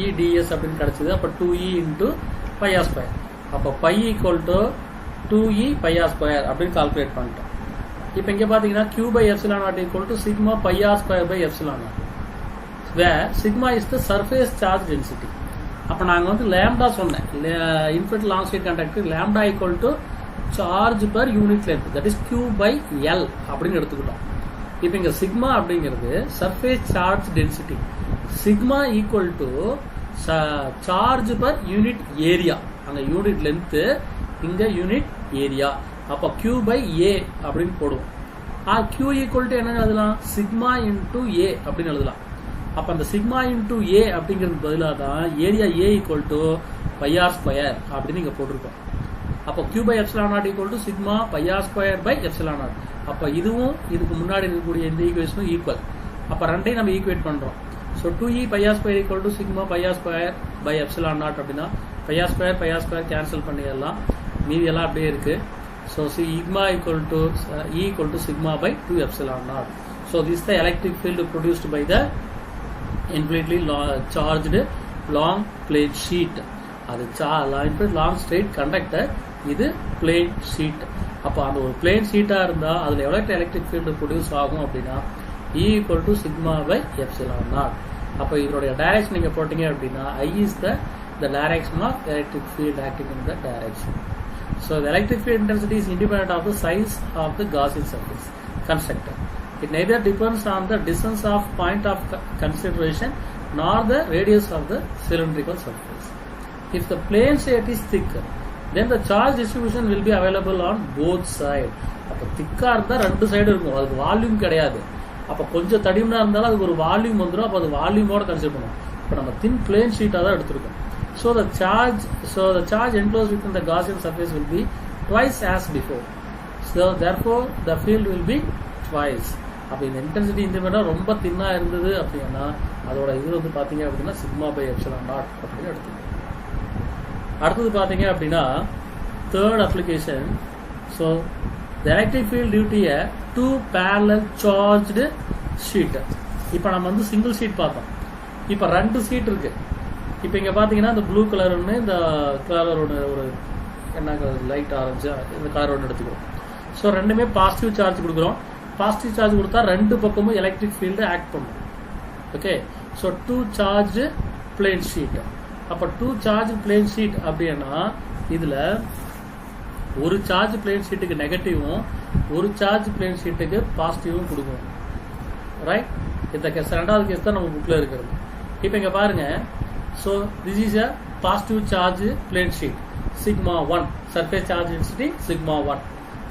E ds அப்படின்னு கிடைச்சது. அப்போ 2E into pi r square. அப்போ pi equal to 2E pi r square அப்படின்னு கால்குலேட் பண்ணிட்டோம். இப்போ இங்கே பார்த்தீங்கன்னா q by epsilon naught equal to sigma pi r square by epsilon naught, where sigma is the surface charge density. அப்போ நாங்கள் வந்து lambda சொன்னேன், infinite long straight conductor lambda equal to charge per unit length, that is q by l அப்படின்னு எடுத்துக்கிட்டோம். இப்போ இங்கே sigma அப்படிங்கிறது surface charge density, sigma equal to charge per unit area, அங்கே யூனிட் லென்த்து இங்கே யூனிட் ஏரியா. அப்போ q by a அப்படின்னு போடுவோம். q ஈக்குவல் டு என்ன எழுதலாம், சிக்மா இன்டூ a அப்படின்னு எழுதலாம். அப்போ அந்த சிக்மா இன்டூ a அப்படிங்கிறது பதிலாக தான் area a equal to pi r square அப்படின்னு இங்கே போட்டிருக்கோம். அப்போ q by epsilon naught equal to sigma pi r square by epsilon naught. அப்போ இதுவும் இதுக்கு முன்னாடி இருக்கக்கூடிய இந்த ஈக்குவேஷனும் ஈக்குவல். அப்போ ரெண்டையும் நம்ம ஈக்குவேட் பண்ணுறோம். So 2E pi r square equal to sigma pi r square by epsilon naught அப்படின்னா பை ஆர் ஸ்கொயர் கேன்சல் பண்ணிடலாம், மீதி எல்லாம் அப்படியே இருக்குது. So sigma equal to E equal to sigma by 2 epsilon naught. So this is the electric field produced by the infinitely charged long plate sheet. அது long straight conductor, இது plate sheet. அப்போ அந்த ஒரு plate sheet-ஆ இருந்தால் அதில் எவ்வளோ electric field produce ஆகும் அப்படின்னா E equal to sigma by epsilon naught. அப்போ இதனுடைய டைரக்ஷன் நீங்கள் போட்டீங்க அப்படின்னா I is the direction of electric field acting in the direction. So the electric field intensity is independent of the size of the Gaussian surface constructor. It neither depends on the distance of point of consideration nor the radius of the cylindrical surface. If the plane state is thicker, then the charge distribution will be available on both sides. அப்போ திக்காக இருந்தால் ரெண்டு side இருக்கும், அதுக்கு volume கிடையாது. அப்போ கொஞ்சம் தடிமனாக இருந்தாலும் அதுக்கு ஒரு வால்யூம் வந்துடும், அப்போ அது வால்யூமோட கன்சிடர் பண்ணுவோம். இப்போ நம்ம தின் பிளேன் ஷீட்டாக தான் எடுத்துருக்கோம். So the charge enclosed within the Gaussian surface will be twice as before. So therefore the field will be twice. அப்போ இந்த இன்டென்சிட்டி இந்த மாதிரி ரொம்ப தின்னாக இருந்தது அப்படின்னா அதோட இது வந்து பார்த்தீங்க அப்படின்னா சிக்மா பை எப்சிலான் நாட் அப்படின்னு எடுத்துக்கணும். அடுத்தது பார்த்தீங்க அப்படின்னா third application. So the electric field due to a two parallel charged sheet. இப்போ நம்ம வந்து சிங்கிள் ஷீட் பார்த்தோம், இப்போ ரெண்டு ஷீட் இருக்கு. இப்போ இங்கே பார்த்தீங்கன்னா இந்த ப்ளூ கலர் ஒன்று, இந்த கலர் ஒன்று, ஒரு என்ன கலர் லைட் ஆரஞ்சா இந்த கலர் ஒன்று எடுத்துக்கிறோம். ஸோ ரெண்டுமே பாசிட்டிவ் சார்ஜ் கொடுக்குறோம். பாசிட்டிவ் சார்ஜ் கொடுத்தா ரெண்டு பக்கமும் எலக்ட்ரிக் ஃபீல்டு ஆக்ட் பண்ணும். Okay, so two charge plane sheet. அப்போ டூ சார்ஜ் பிளேன் ஷீட் அப்படின்னா இதில் ஒரு சார்ஜ் பிளேன் ஷீட்டுக்கு நெகட்டிவும் ஒரு சார்ஜ் பிளேன் ஷீட்டுக்கு பாசிட்டிவும் கொடுக்கும். ரைட், இந்த கேஸ் ரெண்டாவது கேஸ் தான் நம்ம புக்கில் இருக்கிறது. இப்போ இங்கே பாருங்கள். So this is a positive charge plate sheet. Sigma 1 surface charge density, sigma 1.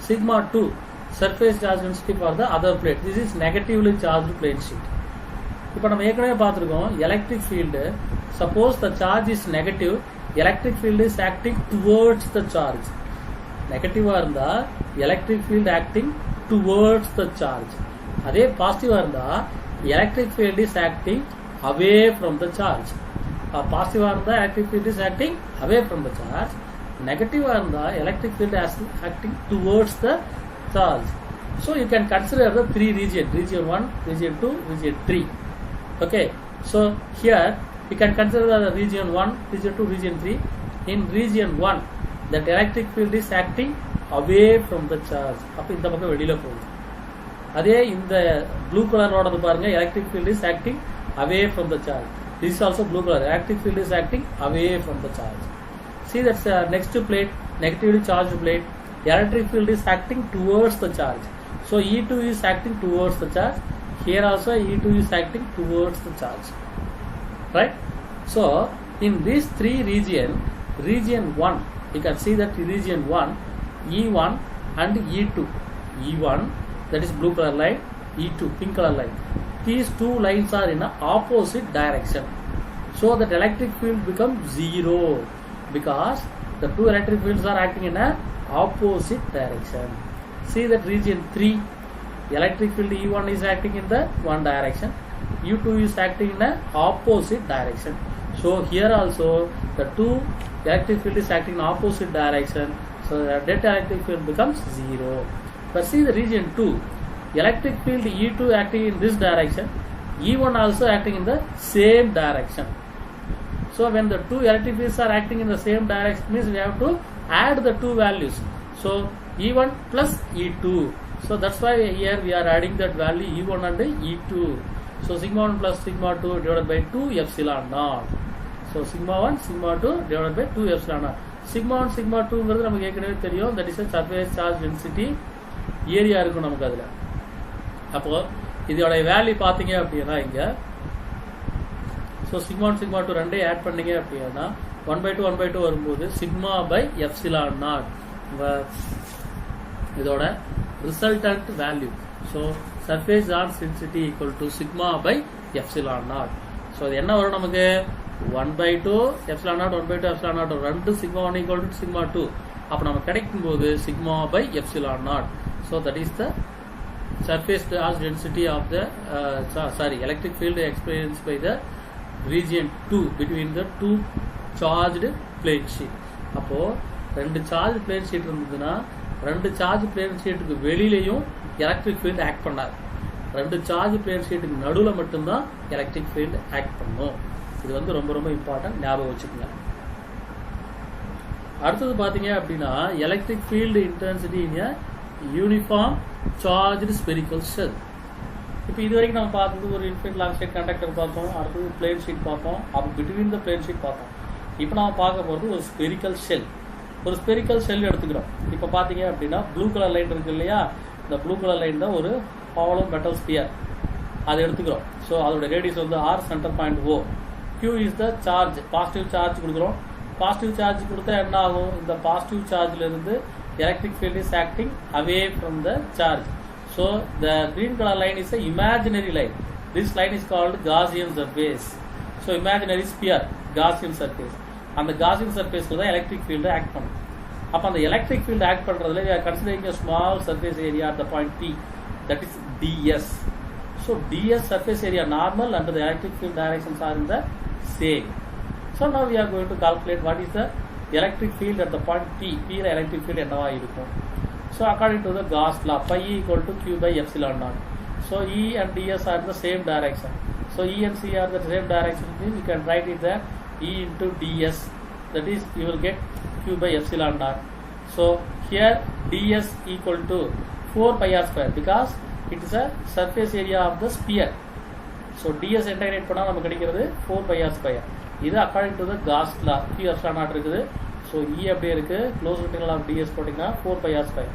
Sigma 2 surface charge density for the other plate. This is negatively charged plate sheet. இப்போ நம்ம ஏற்கனவே பார்த்துருக்கோம் electric field. Suppose the charge is negative, electric field is acting towards the charge. நெகட்டிவாக இருந்தால் electric field acting towards the charge. அதே பாசிட்டிவாக இருந்தால் electric field is acting away from the charge. பாசிட்டிவாக இருந்தால் electric field is acting away from the charge. நெகட்டிவாக இருந்தால் electric field is acting towards the charge. So you can consider the three region 1, region 2, region 3. Okay, so here you can consider the region 1, region 2, region 3. In region 1, that electric field is acting away from the charge. அப்போ இந்த பக்கம் வெளியில் போகுது. அதே இந்த blue கலரோடது பாருங்க, electric field is acting away from the charge. This is also blue color. Electric field is acting away from the charge. See, that's next to plate, negatively charged plate. Electric field is acting towards the charge. So E2 is acting towards the charge. Here also E2 is acting towards the charge. Right? So in these three region 1, you can see that region 1, E1 and E2. E1, that is blue color line. E2, pink color line. These two lines are in an opposite direction, so that electric field becomes zero because the two electric fields are acting in an opposite direction. See that region 3, electric field E1 is acting in the one direction, E2 is acting in an opposite direction. So here also the two electric field is acting in opposite direction, so that electric field becomes zero. But see the region 2, electric field E2 acting in this direction, E1 also acting in the same direction. So when the two electric fields are acting in the same direction means we have to add the two values. So E1 plus E2. So that's why here we are adding that value E1 and E2. So sigma 1 plus sigma 2 divided by 2 epsilon naught. So sigma 1 sigma 2 divided by 2 epsilon naught. Sigma 1 sigma 2 ங்கிறது நமக்கு ஏற்கனவே தெரியும். That is a surface charge density area இருக்கும் நமக்கு அதுல. அப்போ இதோட value பாத்தீங்க அப்படின்னா இங்க ஸோ சிக்மா 1 சிக்மா 2 ரெண்டே ஆட் பண்ணீங்க அப்படின்னா 1/2 வரும்போது சிக்மா பை எப்சிலான் நாட் இதோட resultant value. So surface charge density equal to sigma by epsilon naught. So அது என்ன வரும் நமக்கு 1/2 எப்சிலான் நாட் 1/2 எப்சிலான் நாட் ரெண்டு சிக்மா 1 ஈக்குவல் டு சிக்மா 2. அப்போ நம்ம கிடைக்கும் போது sigma by epsilon naught. So that is the surface charge density of the electric field experienced by the region 2 between the two charged plate sheet. அப்போ ரெண்டு charge plate sheet இருந்ததுன்னா ரெண்டு charge plate ஷீட்டுக்கு வெளியிலையும் electric field act பண்ணாது. ரெண்டு charge plate ஷீட்டுக்கு நடுவில் மட்டும்தான் electric field act பண்ணும். இது வந்து ரொம்ப ரொம்ப இம்பார்ட்டன்ட், ஞாபகம் வச்சுக்கோங்க. அடுத்தது பார்த்தீங்க அப்படின்னா எலக்ட்ரிக் ஃபீல்டு இன்டென்சிட்டி இன் எ யூனிஃபார்ம் சார்ஜ்டு ஸ்பெரிக்கல் ஷெல். இப்போ இது வரைக்கும் நம்ம பார்த்தது ஒரு இன்ஃபினிட் லாங் ஸ்டேட் கண்டக்டர் பார்த்தோம், அடுத்தது பிளேட் ஷீட் பார்த்தோம், அப்போ பிட்வீன் த பிளேட் ஷீட் பார்த்தோம். இப்போ நம்ம பார்க்க போகிறது ஒரு ஸ்பெரிக்கல் ஷெல். ஒரு ஸ்பெரிக்கல் ஷெல் எடுத்துக்கிறோம். இப்போ பார்த்தீங்க அப்படின்னா ப்ளூ கலர் லைன் இருக்கு இல்லையா, இந்த ப்ளூ கலர் லைன் தான் ஒரு ஹாலோ மெட்டல் ஸ்பியர். அதை எடுத்துக்கிறோம். ஸோ அதோட ரேடியஸ் வந்து R, centre point O. Q is the charge, positive charge கொடுக்குறோம். பாசிட்டிவ் சார்ஜ் கொடுத்தா என்ன ஆகும், இந்த பாசிட்டிவ் சார்ஜ்ல இருந்து electric field is acting away from the charge. So the green color line is a imaginary line. This line is called Gaussian surface. So imaginary sphere, Gaussian surface. And the Gaussian surface la electric field act பண்ணும். அப்ப அந்த electric field act பண்றதுல we are considering a small surface area at the point P, that is ds. So ds surface area normal and the electric field directions are in the same. So now we are going to calculate what is the electric field at the point P. P la electric field என்னவா இருக்கும். So according to the Gauss law, pi equal to Q by epsilon naught. So E and ds are in the same direction. So E and C are the same direction. You can write it there E into ds. That is you will get Q by epsilon naught. So here ds equal to 4 pi r square because it is a surface area of the sphere. So ds integrate பண்ணா நமக்கு கிடைக்கிறது 4 pi r square. இது according to the cause law. Q epsilon not இருக்குது. So E அப்படியே இருக்கு. Close integral of ds போட்டிங்கன்னா 4 pi r square.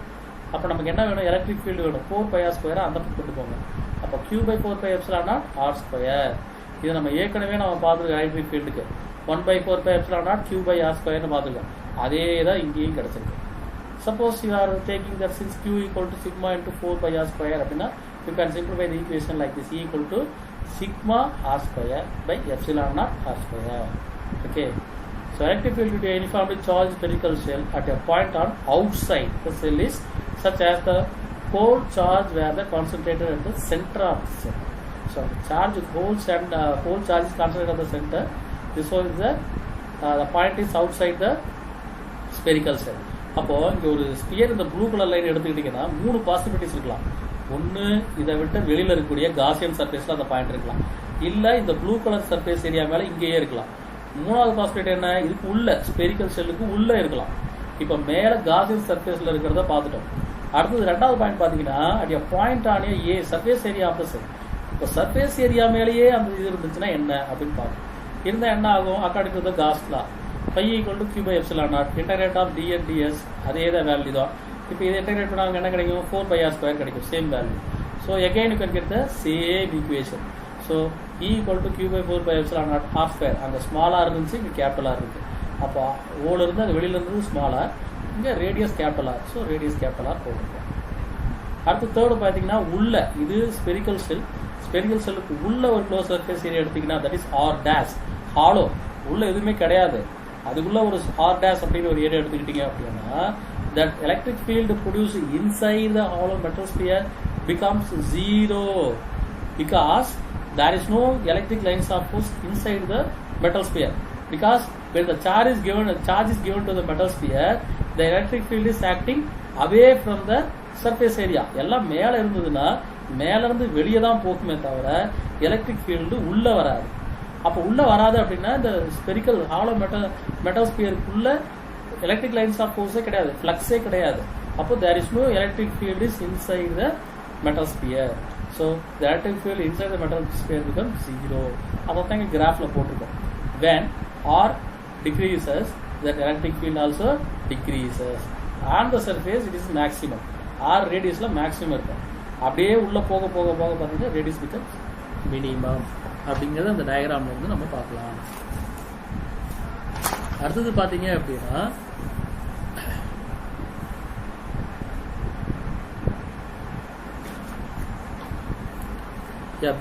அப்போ நமக்கு என்ன வேணும், எலக்ட்ரிக் ஃபீல்டு வேணும். 4 pi r ஸ்கொயரை அந்த பக்கம் கொண்டு போங்க. அப்போ Q by 4 pi epsilon not R square. இது நம்ம ஏற்கனவே நம்ம பார்த்துருக்கோம் எலக்ட்ரிக் ஃபீல்டுக்கு 1/4 pi epsilon not Q by R ஸ்கொயர்னு பார்த்துருக்கோம். அதே தான் இங்கேயும் கிடைச்சிருக்கு. Suppose you are taking that since Q equal to sigma into 4 pi r square அப்படின்னா you can simplify the equation like this. E equal to sigma r square by epsilon naught r square. Okay. So electric field due to a uniformly charged spherical shell at a point on outside the shell is such as the whole charge where the concentrated at the center of the shell. So the charge whole charge is concentrated at the center. This one is the point is outside the spherical shell. அப்போ இங்க ஒரு sphere இந்த blue colour line எடுத்துக்கிட்டீங்கன்னா 3 possibilities இருக்கலாம். ஒன்று இதை விட்டு வெளியில் இருக்கக்கூடிய காசியன் சர்ஃபேஸில் அந்த பாயிண்ட் இருக்கலாம், இல்லை இந்த ப்ளூ கலர் சர்ஃபேஸ் ஏரியா மேலே இங்கேயே இருக்கலாம். மூணாவது பாசிபிலிட்டி என்ன, இதுக்கு உள்ள ஸ்பெரிக்கல் ஷெல்லுக்கு உள்ளே இருக்கலாம். இப்போ மேலே காசியன் சர்ஃபேஸில் இருக்கிறத பார்த்துட்டோம். அடுத்தது ரெண்டாவது பாயிண்ட் பார்த்தீங்கன்னா at a point on a surface area of the cell. இப்போ சர்ஃபேஸ் ஏரியா மேலேயே அந்த இது இருந்துச்சுன்னா என்ன அப்படின்னு பார்க்கணும். இருந்தால் என்ன ஆகும், according to the cause law pi equal to Q by epsilon naught integrate of d and ds அதே தான் வேல்யூ தான். இப்போ இதை இன்டெகிரேட் பண்ணாங்க என்ன கிடைக்கும், 4 pi r ஸ்கொயர் கிடைக்கும், same value. So again you can get the same equation. So E equal to Q by 4 pi epsilon naught r square. அங்கே ஸ்மாலாக இருந்துச்சு, இங்கே கேபிட்டலாக இருக்குது. அப்போ ஓல இருந்து அது வெளியில் இருந்தது ஸ்மாலாக, இங்கே ரேடியஸ் கேபிட்டலாக. ஸோ ரேடியஸ் கேபிட்டலாக போட்டுருக்கோம். அடுத்து தேர்டு பார்த்தீங்கன்னா உள்ள இது ஸ்பெரிக்கல் செல். ஸ்பெரிக்கல் செல்லுக்கு உள்ள ஒரு க்ளோஸ் சர்ஃபேஸ் ஏரியா எடுத்தீங்கன்னா that is R dash hollow. உள்ள எதுவுமே கிடையாது, அதுக்குள்ள ஒரு R டேஷ் அப்படின்னு ஒரு ஏரியா எடுத்துக்கிட்டீங்க அப்படின்னா that electric field produced inside the hollow metal sphere becomes zero because there is no electric lines of force inside the metal sphere. Because when the charge is given to the metal sphere, the electric field is acting away from the surface area. எல்லாம் மேல இருந்ததுன்னா மேல இருந்து வெளியே தான் போகுமே தவிர electric field உள்ள வராது. அப்போ உள்ள வராது அப்படின்னா இந்த ஸ்பெரிக்கல் ஹாலோ மெட்டாஸ்பியருக்குள்ள எலக்ட்ரிக் லைன்ஸ் ஆஃப் ஃபோர்ஸே கிடையாது, ஃப்ளக்ஸே கிடையாது. அப்போ there is no electric field is inside the metal sphere. So the electric field inside the metal sphere become 0. அதை தான் இங்கே கிராஃபில் போட்டிருக்கோம். when R decreases, that electric field also decreases. On the surface it is maximum. R radiusல maximum இருக்கும். அப்படியே உள்ள போக போக போக பார்த்தீங்கன்னா radius becomes minimum. அப்படிங்கிறது அந்த டயக்ராம்ல இருந்து நம்ம பார்க்கலாம். அடுத்தது பார்த்தீங்க அப்படின்னா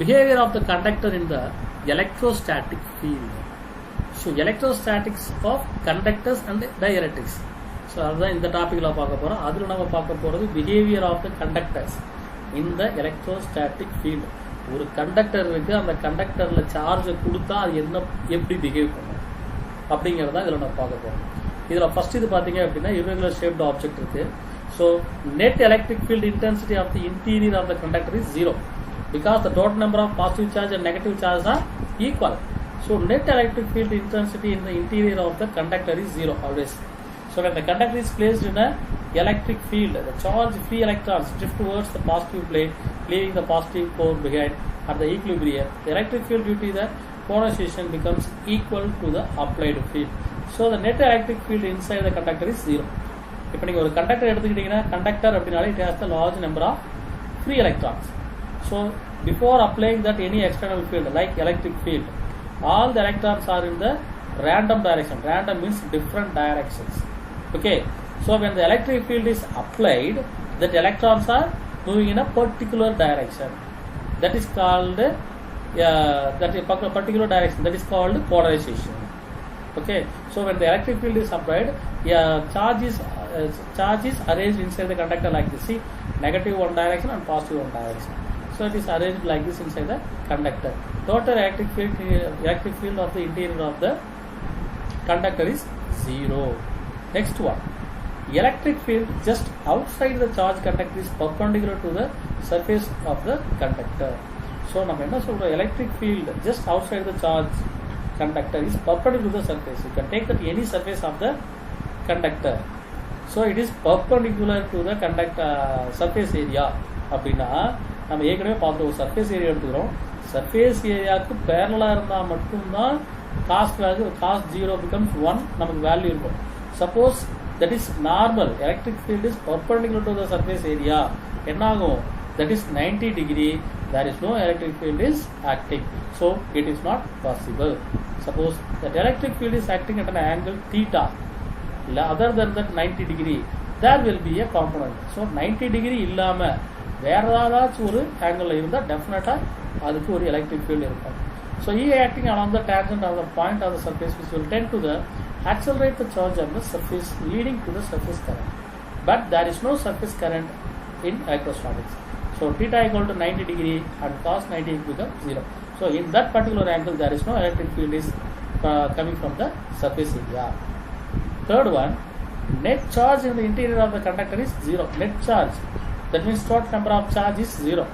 behavior of the conductor in the electrostatic field. So electrostatics of conductors and dielectrics. So அதுதான் இந்த டாபிக்ல பார்க்க போறோம். அதுல நம்ம பார்க்க போறது behavior of the conductors in the electrostatic field. ஒரு கண்டக்டர் இருக்கு, அந்த கண்டக்டர்ல சார்ஜ் கொடுத்தா அது என்ன எப்படி பிஹேவ் பண்ணும் அப்படிங்கறத இதுல நம்ம பார்க்க போறோம். இதுல ஃபர்ஸ்ட் இது பாத்தீங்க அப்படின்னா irregular shaped object இருக்கு. So net electric field intensity of the interior of the conductor is 0 because the total number of positive charge and negative charge are equal. So net electric field intensity in the interior of the conductor is 0 always. So when the conductor is placed in a electric field, the charge free electrons drift towards the positive plate, leaving the positive core behind at the equilibrium. The electric field due to the polarization becomes equal to the applied field. So the net electric field inside the conductor is 0. இப்போ நீங்க ஒரு conductor எடுத்துக்கிட்டீங்கன்னா conductor அப்படினாலே it has the large number of free electrons. So before applying that any external field like electric field, all the electrons are in the random direction. Random means different directions. Okay, so when the electric field is applied, that electrons are moving in a particular direction. That is called particular direction. That is called polarization. Okay, so when the electric field is applied, charge is arranged inside the conductor like this. See, negative one direction and positive one direction. So it is arranged like this inside the conductor. Total electric field of the interior of the conductor is 0. Next one, electric field just outside the charge conductor is perpendicular to the surface of the conductor. So நம்ம என்ன சொல்றோம், electric field just outside the charge conductor is perpendicular to the surface. You can take that any surface of the conductor. So it is perpendicular to the conductor surface area. அப்படின்னா நம்ம ஏற்கனவே பார்த்தோம், surface area எடுத்துக்கிறோம். Surface ஏரியாவுக்கு பேரலாக இருந்தால் மட்டும்தான் cost 0 becomes 1 நமக்கு வேல்யூ இருக்கும். Suppose that is normal, electric field is perpendicular to the surface area, என்ன ஆகும், that is 90 degree, there is no electric field is acting. So it is not possible. Suppose that electric field is acting at an angle theta other than that 90 degree, there will be a component. So 90 degree இல்லாம வேற ஏதாச்சும் ஒரு angle இருந்தால் டெஃபினட்டாக அதுக்கு ஒரு electric field இருக்கும். So acting along the tangent of the point of the surface which will tend to the accelerate the charge on the surface leading to the surface current. But there is no surface current in electrostatics. So theta equal to 90 degree and cos 90 becomes 0. So in that particular angle there is no electric field is coming from the surface area. Third one, net charge in the interior of the conductor is 0. Net charge, that means total number of charge is 0.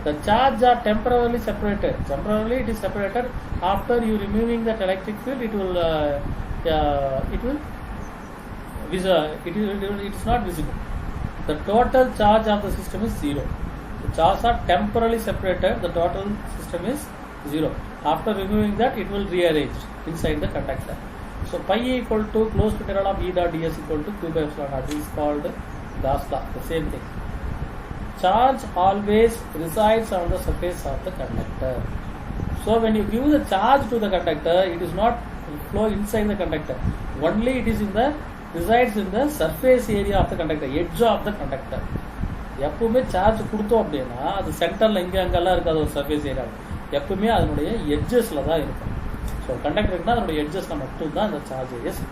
The charge are temporarily separated. Temporarily it is separated. After you removing that electric field, it is not visible. The total charge of the system is 0. The charges are temporarily separated. The total system is 0. After removing that, it will rearrange inside the conductor. So pi equal to close to integral of E dot ds equal to q by epsilon naught. This is called Gauss law. The same thing. Charge always resides on the surface of the conductor. So when you give the charge to the conductor, it is not flow inside the conductor. Only it is resides in the surface area of the conductor, edge of the conductor. எப்பவுமே charge கொடுத்தோம் அப்படின்னா அது சென்டர்ல இங்க அங்கெல்லாம் இருக்காது, ஒரு surface area எப்பவுமே அதனுடைய எட்ஜஸ்ல தான் இருக்கும். ஸோ கண்டக்டர்னா அதனுடைய எட்ஜஸ்ல மட்டும் தான் அந்த charge areas.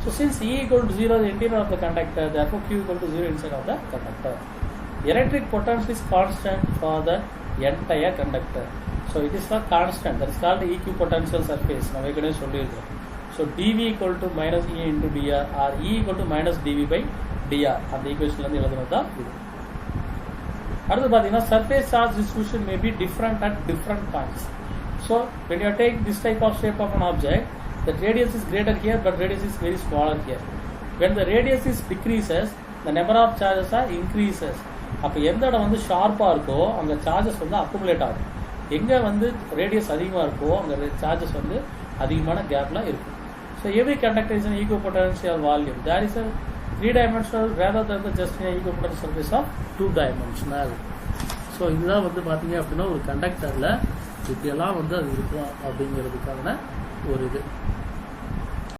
So since E equal to 0 the interior of the conductor, therefore Q equal to 0 inside of the conductor. Electric potential is constant for the entire conductor. So it is a constant, that is called the eq potential surface. நம்ம ஏற்கனவே சொல்லியிருக்கோம். So dV equal to minus E into dr or E equal to minus dV by dr. அந்த ஈக்குவேஷன்ல இருந்து எழுதுனது தான் இது. அடுத்து பார்த்தீங்கன்னா surface charge distribution may be different at different points. So when you take this type of shape of an object, the radius is greater here, but radius is very smaller here. When the radius is decreases, the number of charges are increases. அப்போ எந்த இடம் வந்து ஷார்ப்பாக இருக்கோ அங்கே charges வந்து accumulate ஆகும். எங்கே வந்து ரேடியஸ் அதிகமாக இருக்கோ அங்கே சார்ஜஸ் வந்து அதிகமான கேப்பில் இருக்கும். So every conductor is an equipotential volume. There is a 3-dimensional rather than the just an equipotential surface of 2-dimensional. So இதுதான் வந்து பார்த்தீங்க அப்படின்னா ஒரு கண்டக்டரில் இப்படியெல்லாம் வந்து அது இருக்கும் அப்படிங்கிறதுக்கான ஒரு இது.